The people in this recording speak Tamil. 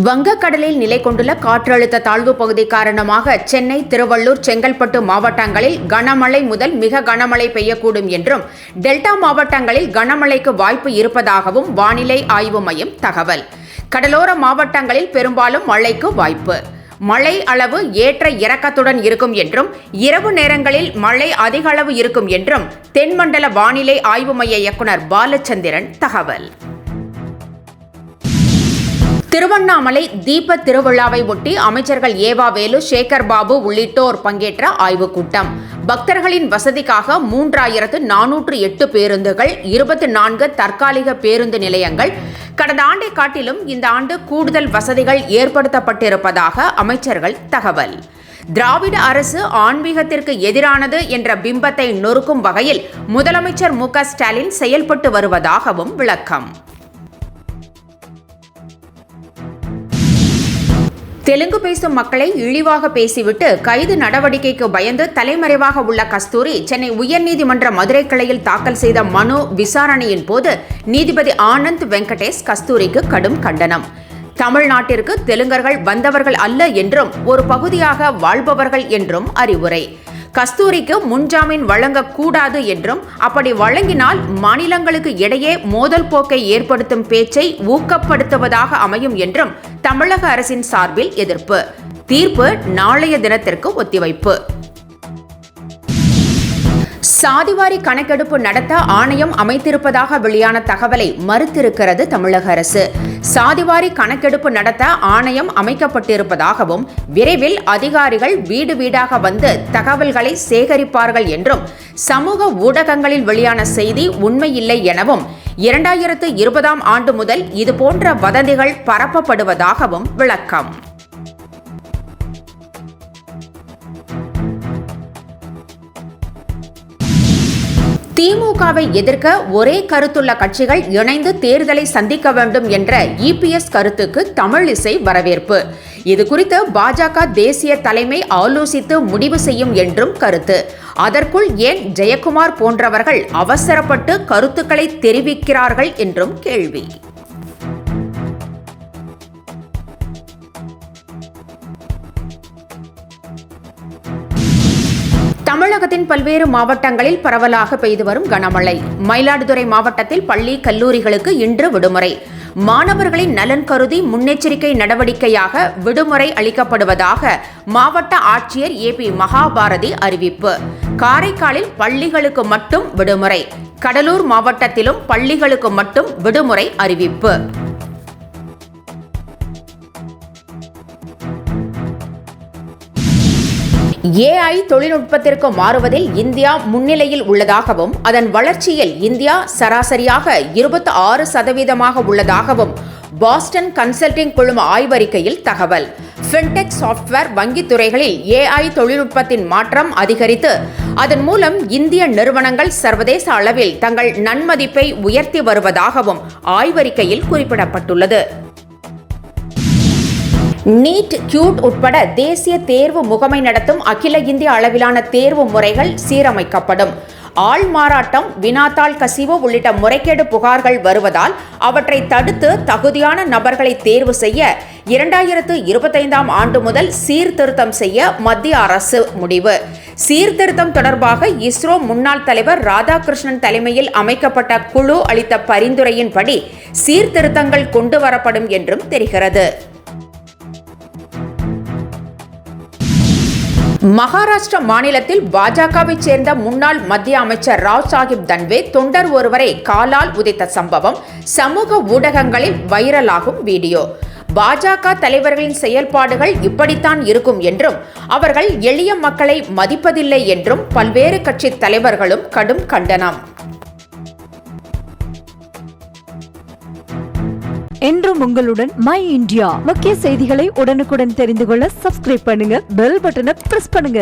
வங்கக்கடலில் நிலை கொண்டுள்ள காற்றழுத்த தாழ்வு பகுதி காரணமாக சென்னை, திருவள்ளூர், செங்கல்பட்டு மாவட்டங்களில் கனமழை முதல் மிக கனமழை பெய்யக்கூடும் என்றும், டெல்டா மாவட்டங்களில் கனமழைக்கு வாய்ப்பு இருப்பதாகவும் வானிலை ஆய்வு மையம் தகவல். கடலோர மாவட்டங்களில் பெரும்பாலும் மழைக்கு வாய்ப்பு. மழை அளவு ஏற்ற இறக்கத்துடன் இருக்கும் என்றும், இரவு நேரங்களில் மழை அதிக அளவு இருக்கும் என்றும் தென்மண்டல வானிலை ஆய்வு மைய இயக்குநர் பாலச்சந்திரன் தகவல். திருவண்ணாமலை தீப திருவிழாவை ஒட்டி அமைச்சர்கள் ஏவா வேலு, சேகர் பாபு உள்ளிட்டோர் பங்கேற்ற ஆய்வுக் கூட்டம். பக்தர்களின் வசதிக்காக 3408 பேருந்துகள், 24 தற்காலிக பேருந்து நிலையங்கள், கடந்த ஆண்டை காட்டிலும் இந்த ஆண்டு கூடுதல் வசதிகள் ஏற்படுத்தப்பட்டிருப்பதாக அமைச்சர்கள் தகவல். திராவிட அரசு ஆன்மீகத்திற்கு எதிரானது என்ற பிம்பத்தை நொறுக்கும் வகையில் முதலமைச்சர் மு.க. ஸ்டாலின் செயல்பட்டு வருவதாகவும் விளக்கம். தெலுங்கு பேசும் மக்களை இழிவாக பேசிவிட்டு கைது நடவடிக்கைக்கு பயந்து தலைமறைவாக உள்ள கஸ்தூரி சென்னை உயர்நீதிமன்ற மதுரை கிளையில் தாக்கல் செய்த மனு விசாரணையின் போது நீதிபதி ஆனந்த் வெங்கடேஷ் கஸ்தூரிக்கு கடும் கண்டனம். தமிழ்நாட்டிற்கு தெலுங்கர்கள் வந்தவர்கள் அல்ல என்றும், ஒரு பகுதியாக வாழ்பவர்கள் என்றும் அறிவுரை. கஸ்தூரிக்கு முன்ஜாமீன் வழங்கக்கூடாது என்றும், அப்படி வழங்கினால் மாநிலங்களுக்கு இடையே மோதல் போக்கை ஏற்படுத்தும் பேச்சை ஊக்கப்படுத்துவதாக அமையும் என்றும் தமிழக அரசின் சார்பில் எதிர்ப்பு. தீர்ப்பு நாளைய தினத்திற்கு ஒத்திவைப்பு. சாதிவாரி கணக்கெடுப்பு நடத்த ஆணையம் அமைத்திருப்பதாக வெளியான தகவலை மறுத்திருக்கிறது தமிழக அரசு. சாதிவாரி கணக்கெடுப்பு நடத்த ஆணையம் அமைக்கப்பட்டிருப்பதாகவும், விரைவில் அதிகாரிகள் வீடு வீடாக வந்து தகவல்களை சேகரிப்பார்கள் என்றும், சமூக ஊடகங்களில் வெளியான செய்தி உண்மையில்லை எனவும், 2020ஆம் ஆண்டு முதல் இதுபோன்ற வதந்திகள் பரப்பப்படுவதாகவும் விளக்கம். திமுகவை எதிர்க்க ஒரே கருத்துள்ள கட்சிகள் இணைந்து தேர்தலை சந்திக்க வேண்டும் என்ற இபிஎஸ் கருத்துக்கு தமிழிசை வரவேற்பு. இதுகுறித்து பாஜக தேசிய தலைமை ஆலோசித்து முடிவு செய்யும் என்றும் கருத்து. அதற்குள் ஏன் ஜெயக்குமார் போன்றவர்கள் அவசரப்பட்டு கருத்துக்களை தெரிவிக்கிறார்கள் என்றும் கேள்வி. தமிழகத்தின் பல்வேறு மாவட்டங்களில் பரவலாக பெய்து வரும் கனமழை. மயிலாடுதுறை மாவட்டத்தில் பள்ளி, கல்லூரிகளுக்கு இன்று விடுமுறை. மாணவர்களின் நலன் கருதி முன்னெச்சரிக்கை நடவடிக்கையாக விடுமுறை அளிக்கப்படுவதாக மாவட்ட ஆட்சியர் ஏபி மகாபாரதி அறிவிப்பு. காரைக்காலில் பள்ளிகளுக்கு மட்டும் விடுமுறை. கடலூர் மாவட்டத்திலும் பள்ளிகளுக்கு மட்டும் விடுமுறை அறிவிப்பு. AI தொழில்நுட்பத்திற்கு மாறுவதில் இந்தியா முன்னிலையில் உள்ளதாகவும், அதன் வளர்ச்சியில் இந்தியா சராசரியாக 26% உள்ளதாகவும் பாஸ்டன் கன்சல்டிங் குழும ஆய்வறிக்கையில் தகவல். ஃபின்டெக், சாப்ட்வேர், வங்கித் துறைகளில் AI தொழில்நுட்பத்தின் மாற்றம் அதிகரித்து, அதன் மூலம் இந்திய நிறுவனங்கள் சர்வதேச அளவில் தங்கள் நன்மதிப்பை உயர்த்தி வருவதாகவும் ஆய்வறிக்கையில் குறிப்பிடப்பட்டுள்ளது. நீட், கியூட் உட்பட தேசிய தேர்வு முகமை நடத்தும் அகில இந்திய அளவிலான தேர்வு முறைகள் சீரமைக்கப்படும். ஆள் மாறாட்டம், வினாத்தாள் கசிவு உள்ளிட்ட முறைகேடு புகார்கள் வருவதால் அவற்றை தடுத்து தகுதியான நபர்களை தேர்வு செய்ய 2025ஆம் ஆண்டு முதல் சீர்திருத்தம் செய்ய மத்திய அரசு முடிவு. சீர்திருத்தம் தொடர்பாக இஸ்ரோ முன்னாள் தலைவர் ராதாகிருஷ்ணன் தலைமையில் அமைக்கப்பட்ட குழு அளித்த பரிந்துரையின்படி சீர்திருத்தங்கள் கொண்டு வரப்படும் என்றும் தெரிகிறது. மகாராஷ்டிரா மாநிலத்தில் பாஜகவை சேர்ந்த முன்னாள் மத்திய அமைச்சர் ராவ் சாஹிப் தன்வே தொண்டர் ஒருவரை காலால் உதைத்த சம்பவம் சமூக ஊடகங்களில் வைரலாகும் வீடியோ. பாஜக தலைவர்களின் செயல்பாடுகள் இப்படித்தான் இருக்கும் என்றும், அவர்கள் எளிய மக்களை மதிப்பதில்லை என்றும் பல்வேறு கட்சி தலைவர்களும் கடும் கண்டனம். என்றும் உங்களுடன் மை இந்தியா. முக்கிய செய்திகளை உடனுக்குடன் தெரிந்து கொள்ள சப்ஸ்கிரைப் பண்ணுங்க, பெல் பட்டனை பிரஸ் பண்ணுங்க.